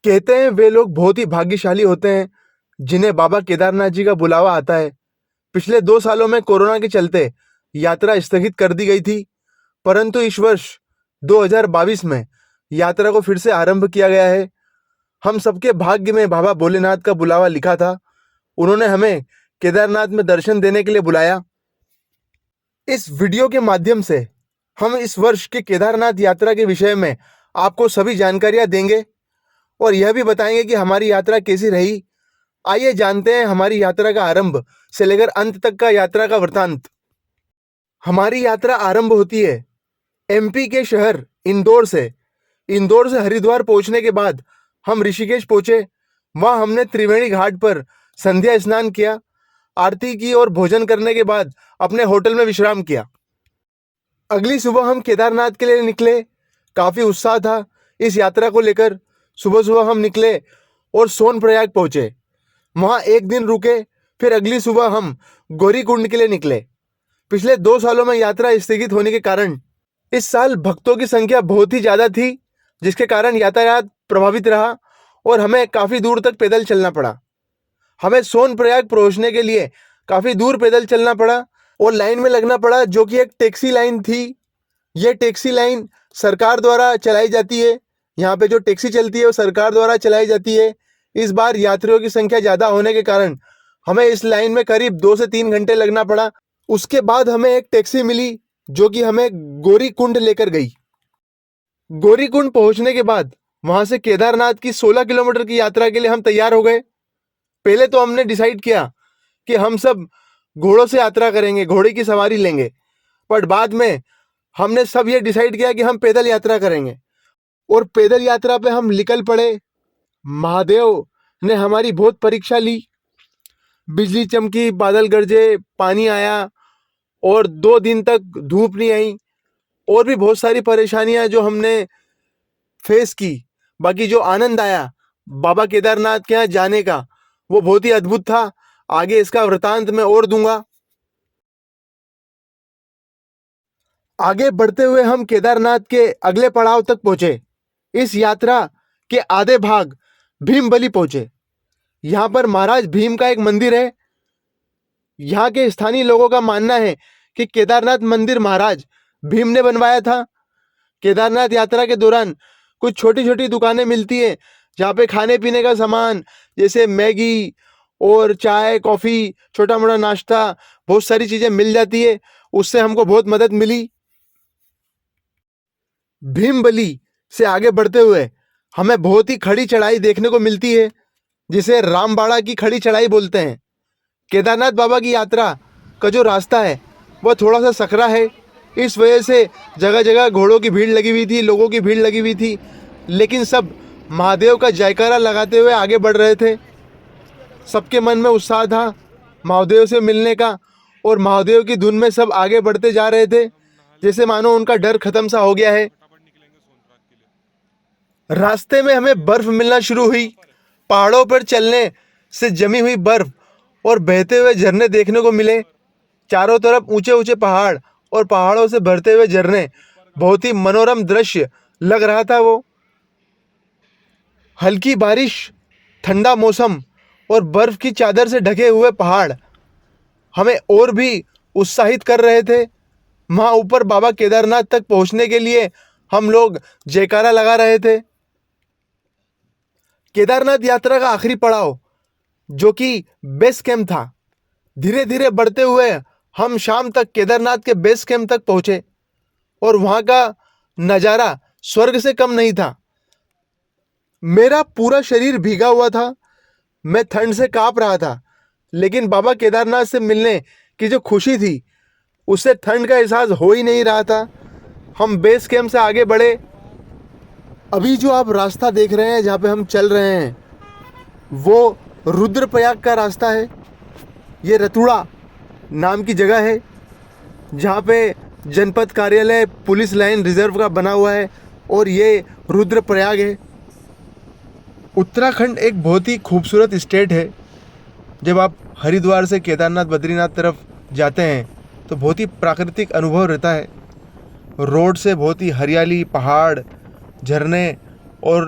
कहते हैं वे लोग बहुत ही भाग्यशाली होते हैं जिन्हें बाबा केदारनाथ जी का बुलावा आता है। पिछले 2 सालों में कोरोना के चलते यात्रा स्थगित कर दी गई थी, परंतु इस वर्ष 2022 में यात्रा को फिर से आरंभ किया गया है। हम सबके भाग्य में बाबा भोलेनाथ का बुलावा लिखा था। उन्होंने हमें केदारनाथ में दर्शन देने के लिए बुलाया। इस वीडियो के माध्यम से हम इस वर्ष के केदारनाथ यात्रा के विषय में आपको सभी जानकारियां देंगे और यह भी बताएंगे कि हमारी यात्रा कैसी रही। आइए जानते हैं हमारी यात्रा का आरंभ से लेकर अंत तक का यात्रा का वृतांत। हमारी यात्रा आरंभ होती है एमपी के शहर इंदौर से। इंदौर से हरिद्वार पहुंचने के बाद हम ऋषिकेश पहुंचे। वहां हमने त्रिवेणी घाट पर संध्या स्नान किया, आरती की और भोजन करने के बाद अपने होटल में विश्राम किया। अगली सुबह हम केदारनाथ के लिए निकले। काफी उत्साह था इस यात्रा को लेकर। सुबह सुबह हम निकले और सोनप्रयाग पहुंचे। वहां एक दिन रुके, फिर अगली सुबह हम गौरीकुंड के लिए निकले। पिछले 2 सालों में यात्रा स्थगित होने के कारण इस साल भक्तों की संख्या बहुत ही ज्यादा थी, जिसके कारण यातायात प्रभावित रहा और हमें काफी दूर तक पैदल चलना पड़ा। हमें सोनप्रयाग पहुंचने के लिए काफी दूर पैदल चलना पड़ा और लाइन में लगना पड़ा, जो कि एक टैक्सी लाइन थी। यह टैक्सी लाइन सरकार द्वारा चलाई जाती है। यहाँ पे जो टैक्सी चलती है वो सरकार द्वारा चलाई जाती है। इस बार यात्रियों की संख्या ज्यादा होने के कारण हमें इस लाइन में करीब 2 से 3 घंटे लगना पड़ा। उसके बाद हमें एक टैक्सी मिली जो कि हमें गौरीकुंड लेकर गई। गौरीकुंड पहुंचने के बाद वहां से केदारनाथ की 16 किलोमीटर की यात्रा के लिए हम तैयार हो गए। पहले तो हमने डिसाइड किया कि हम सब घोड़ों से यात्रा करेंगे, घोड़े की सवारी लेंगे, पर बाद में हमने सब ये डिसाइड किया कि हम पैदल यात्रा करेंगे और पैदल यात्रा पे हम निकल पड़े। महादेव ने हमारी बहुत परीक्षा ली। बिजली चमकी, बादल गरजे, पानी आया और 2 दिन तक धूप नहीं आई और भी बहुत सारी परेशानियां जो हमने फेस की। बाकी जो आनंद आया बाबा केदारनाथ के यहाँ जाने का वो बहुत ही अद्भुत था। आगे इसका वृतांत मैं और दूंगा। आगे बढ़ते हुए हम केदारनाथ के अगले पड़ाव तक पहुंचे। इस यात्रा के आधे भाग भीमबली पहुंचे। यहाँ पर महाराज भीम का एक मंदिर है। यहाँ के स्थानीय लोगों का मानना है कि केदारनाथ मंदिर महाराज भीम ने बनवाया था। केदारनाथ यात्रा के दौरान कुछ छोटी छोटी दुकानें मिलती है जहाँ पे खाने पीने का सामान जैसे मैगी और चाय, कॉफी, छोटा मोटा नाश्ता, बहुत सारी चीजें मिल जाती है। उससे हमको बहुत मदद मिली। भीमबली से आगे बढ़ते हुए हमें बहुत ही खड़ी चढ़ाई देखने को मिलती है, जिसे रामबाड़ा की खड़ी चढ़ाई बोलते हैं। केदारनाथ बाबा की यात्रा का जो रास्ता है वह थोड़ा सा सकरा है। इस वजह से जगह जगह घोड़ों की भीड़ लगी हुई थी, लोगों की भीड़ लगी हुई थी, लेकिन सब महादेव का जयकारा लगाते हुए आगे बढ़ रहे थे। सबके मन में उत्साह था महादेव से मिलने का और महादेव की धुन में सब आगे बढ़ते जा रहे थे, जैसे मानो उनका डर खत्म सा हो गया है। रास्ते में हमें बर्फ मिलना शुरू हुई। पहाड़ों पर चलने से जमी हुई बर्फ और बहते हुए झरने देखने को मिले। चारों तरफ ऊंचे ऊंचे पहाड़ और पहाड़ों से भरते हुए झरने, बहुत ही मनोरम दृश्य लग रहा था वो। हल्की बारिश, ठंडा मौसम और बर्फ की चादर से ढके हुए पहाड़ हमें और भी उत्साहित कर रहे थे। वहां ऊपर बाबा केदारनाथ तक पहुंचने के लिए हम लोग जयकारा लगा रहे थे। केदारनाथ यात्रा का आखिरी पड़ाव जो कि बेस कैंप था। धीरे धीरे बढ़ते हुए हम शाम तक केदारनाथ के बेस कैंप तक पहुंचे और वहां का नज़ारा स्वर्ग से कम नहीं था। मेरा पूरा शरीर भीगा हुआ था, मैं ठंड से कांप रहा था, लेकिन बाबा केदारनाथ से मिलने की जो खुशी थी उससे ठंड का एहसास हो ही नहीं रहा था। हम बेस कैंप से आगे बढ़े। अभी जो आप रास्ता देख रहे हैं जहाँ पे हम चल रहे हैं वो रुद्रप्रयाग का रास्ता है। ये रतुड़ा नाम की जगह है जहाँ पे जनपद कार्यालय, पुलिस लाइन रिजर्व का बना हुआ है और ये रुद्रप्रयाग है। उत्तराखंड एक बहुत ही खूबसूरत स्टेट है। जब आप हरिद्वार से केदारनाथ, बद्रीनाथ तरफ जाते हैं तो बहुत ही प्राकृतिक अनुभव रहता है। रोड से बहुत ही हरियाली, पहाड़, झरने और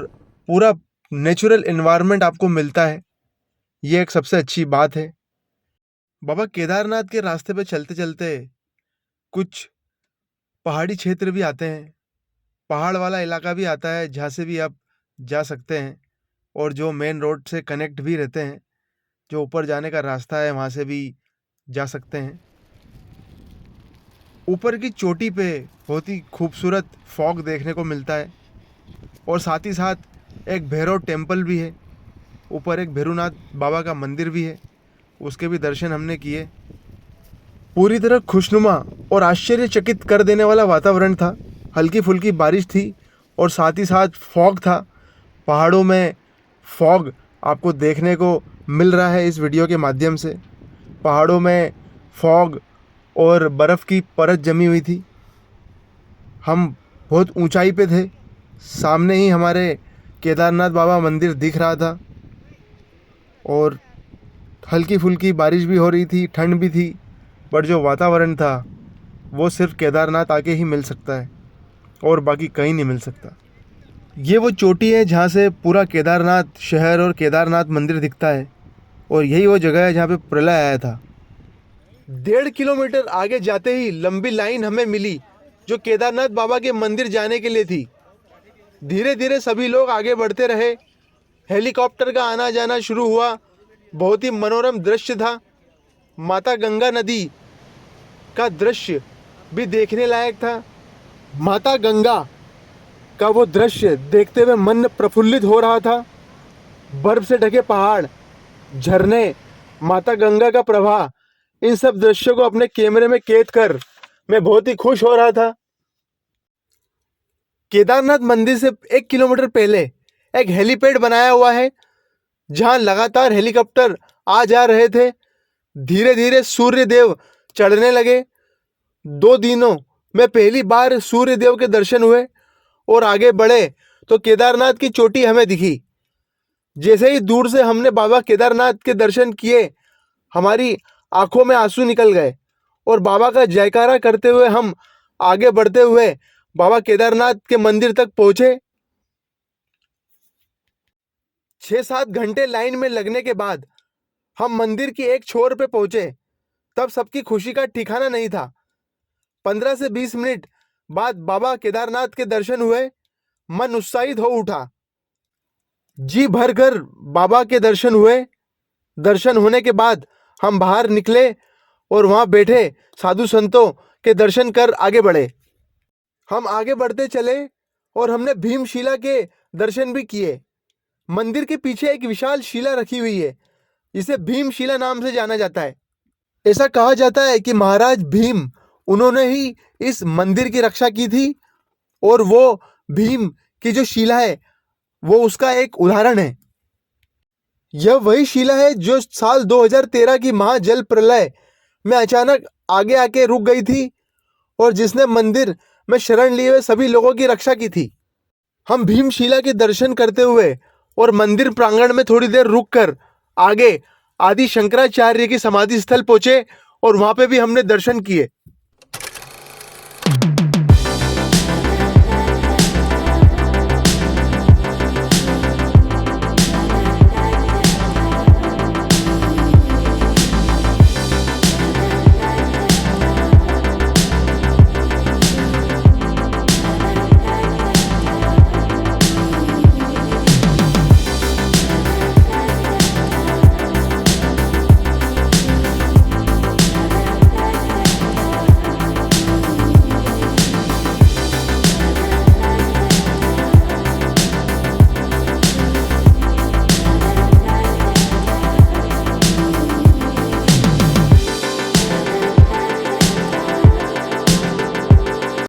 पूरा नेचुरल एनवायरनमेंट आपको मिलता है, ये एक सबसे अच्छी बात है। बाबा केदारनाथ के रास्ते पे चलते चलते कुछ पहाड़ी क्षेत्र भी आते हैं, पहाड़ वाला इलाका भी आता है जहाँ से भी आप जा सकते हैं, और जो मेन रोड से कनेक्ट भी रहते हैं, जो ऊपर जाने का रास्ता है वहाँ से भी जा सकते हैं। ऊपर की चोटी पे बहुत ही खूबसूरत फॉग देखने को मिलता है, और साथ ही साथ एक भैरव टेम्पल भी है। ऊपर एक भैरवनाथ बाबा का मंदिर भी है, उसके भी दर्शन हमने किए। पूरी तरह खुशनुमा और आश्चर्यचकित कर देने वाला वातावरण था। हल्की फुल्की बारिश थी और साथ ही साथ फॉग था। पहाड़ों में फॉग आपको देखने को मिल रहा है इस वीडियो के माध्यम से। पहाड़ों में फॉग और बर्फ़ की परत जमी हुई थी। हम बहुत ऊंचाई पे थे, सामने ही हमारे केदारनाथ बाबा मंदिर दिख रहा था, और हल्की फुल्की बारिश भी हो रही थी, ठंड भी थी, पर जो वातावरण था वो सिर्फ केदारनाथ आके ही मिल सकता है और बाकी कहीं नहीं मिल सकता। ये वो चोटी है जहाँ से पूरा केदारनाथ शहर और केदारनाथ मंदिर दिखता है, और यही वो जगह है जहाँ पे प्रलय आया था। 1.5 किलोमीटर आगे जाते ही लंबी लाइन हमें मिली जो केदारनाथ बाबा के मंदिर जाने के लिए थी। धीरे धीरे सभी लोग आगे बढ़ते रहे। हेलीकॉप्टर का आना जाना शुरू हुआ। बहुत ही मनोरम दृश्य था। माता गंगा नदी का दृश्य भी देखने लायक था। माता गंगा का वो दृश्य देखते हुए मन प्रफुल्लित हो रहा था। बर्फ से ढके पहाड़, झरने, माता गंगा का प्रवाह, इन सब दृश्यों को अपने कैमरे में कैद कर मैं बहुत ही खुश हो रहा था। केदारनाथ मंदिर से 1 किलोमीटर पहले एक हेलीपैड बनाया हुआ है जहां लगातार हेलीकॉप्टर आ जा रहे थे। धीरे धीरे सूर्य देव चढ़ने लगे। 2 दिनों में पहली बार सूर्य देव के दर्शन हुए, और आगे बढ़े तो केदारनाथ की चोटी हमें दिखी। जैसे ही दूर से हमने बाबा केदारनाथ के दर्शन किए, हमारी आंखों में आंसू निकल गए, और बाबा का जयकारा करते हुए हम आगे बढ़ते हुए बाबा केदारनाथ के मंदिर तक पहुंचे। 6-7 घंटे लाइन में लगने के बाद हम मंदिर की एक छोर पे पहुंचे। तब सबकी खुशी का ठिकाना नहीं था। 15 से 20 मिनट बाद बाबा केदारनाथ के दर्शन हुए। मन उत्साहित हो उठा। जी भरकर बाबा के दर्शन हुए। दर्शन होने के बाद हम बाहर निकले और वहां बैठे साधु संतों के दर्शन कर आगे बढ़े। हम आगे बढ़ते चले और हमने भीमशिला के दर्शन भी किए। मंदिर के पीछे एक विशाल शिला रखी हुई है, इसे भीमशिला नाम से जाना जाता है। ऐसा कहा जाता है कि महाराज भीम, उन्होंने ही इस मंदिर की रक्षा की थी, और वो भीम की जो शिला है वो उसका एक उदाहरण है। यह वही शिला है जो साल 2013 की महाजल प्रलय में अचानक आगे आके रुक गई थी, और जिसने मंदिर में शरण लिए हुए सभी लोगों की रक्षा की थी। हम भीमशिला के दर्शन करते हुए और मंदिर प्रांगण में थोड़ी देर रुककर आगे आदि शंकराचार्य की समाधि स्थल पहुंचे, और वहां पे भी हमने दर्शन किए।